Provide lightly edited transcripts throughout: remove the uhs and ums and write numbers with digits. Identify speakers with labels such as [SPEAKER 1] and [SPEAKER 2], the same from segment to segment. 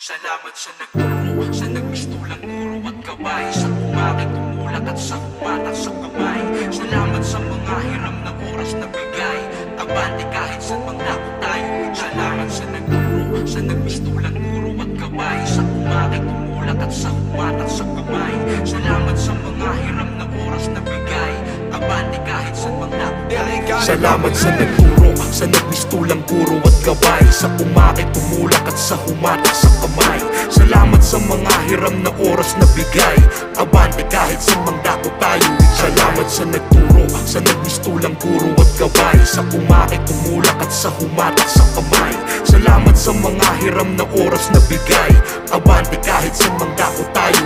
[SPEAKER 1] Salamat sa nagturo, sa nagpistulang guro at gabay, sa umakit, tumulak at sa humatak sa kamay. Salamat sa mga hiram na oras na bigay, abante kahit saan mang dako tayo. Salamat sa nagturo, sa nagpistulang guro at gabay, sa umakit, tumulak at sa humatak sa kamay. Salamat sa mga hiram na oras na bigay, abante kahit saan mang dako tayo.
[SPEAKER 2] Salamat sa nagturo, sa nagpistulang guro at gabay, sa umakit, tumulak at sa humatak sa kamay. Salamat sa mga hiram na oras na bigay, abante kahit sa mangdako tayo. Salamat sa nagturo, sa nagpistulang guro at gabay, sa umakit, tumulak at sa humatak sa kamay. Salamat sa mga hiram na oras na bigay, abante kahit sa mangdako tayo.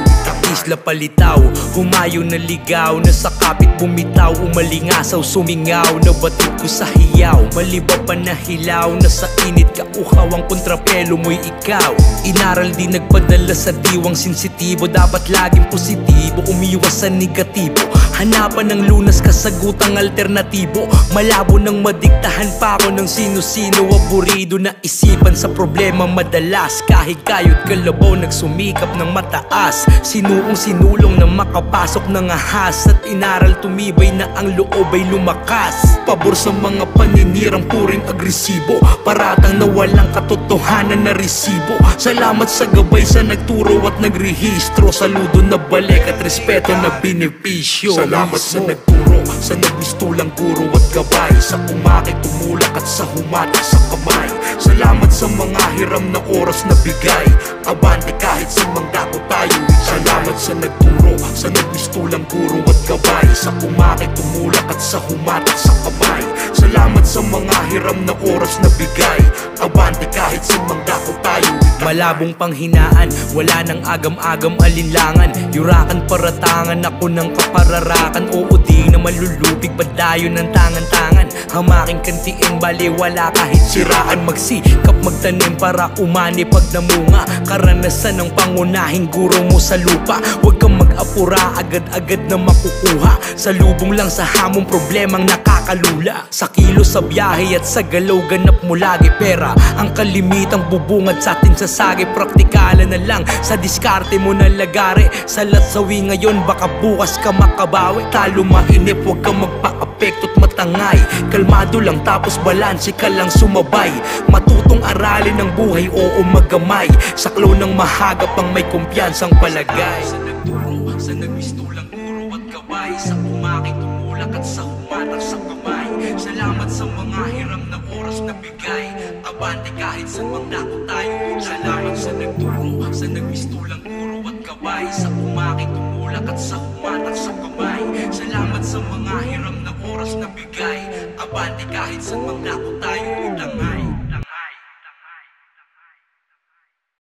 [SPEAKER 3] Isla palitaw, humayo na ligaw, nasa kapit bumitaw, umalingasaw, sumingaw, nabatid ko sa hiyaw, maliba pa na hilaw, nasa init ka uhaw, ang kontrapelo mo'y ikaw. Inaral din nagpadala sa diwang sensitibo, dapat laging positibo, umiwas sa negatibo, hanapan ng lunas, kasagutang alternatibo. Malabo nang madiktahan pa ako ng sino-sino, aburido na isipan sa problema madalas, kahit kayod kalabaw nagsumikap ng mataas, sinuong sinulong na makapasok ng ahas, at inaral tumibay na ang loob ay lumakas. Pabor sa mga paninirang puring agresibo, paratang na walang katotohanan na resibo. Salamat sa gabay, sa nagturo at nagrehistro, saludo na balik at respeto na benepisyo.
[SPEAKER 2] Salamat sa nagturo, sa nagpistulang guro at gabay, sa umakit, tumulak at sa humatak sa kamay. Salamat sa mga hiram na oras na bigay, abante kahit sa mangdako tayo. Salamat sa nagturo, sa nagpistulang guro at gabay, sa umakit, tumulak at sa humatak sa kamay. Salamat sa mga hiram na oras na bigay, abante kahit sa mangdako tayo.
[SPEAKER 3] Malabong panghinaan, wala nang agam-agam alinlangan, yurakan paratangan ako ng kapararakan. Oo di na malulupig, padayo ng tangan-tangan, hamaking kantiin bali wala kahit siraan. Magsikap magtanim para umani pag namunga, karanasan ng pangunahing guro mo sa lupa. Huwag kang mag-apura, agad-agad na makukuha, salubong lang sa hamong problemang nakakalula. Sa kilos, sa biyahe at sa galaw, ganap mo lagi pera ang kalimitang bubungad sa atin sa sagi. Praktikalan na lang sa diskarte mo na lagari, salat sawi ngayon baka bukas ka makabawi. Talo mainip, huwag kang magpa-apekto't matangay, kalmado lang tapos balanse ka lang sumabay. Matutong aralin ng buhay, oo magamay, saklo ng mahagap ang may kumpiyansang palagay.
[SPEAKER 1] Sa nagturo, sa nagpistulang guro at gabay, sa umakit, tumulak at sa humatak sa kamay. Salamat sa mga hiram na oras na bigay, abante kahit saan mangdako tayo. Salamat sa nagturo, sa nagpistulang guro at gabay, sa umakit, tumulak at sa humatak sa kamay. Salamat sa mga hiram na oras na bigay, abante kahit saan mangdako tayo.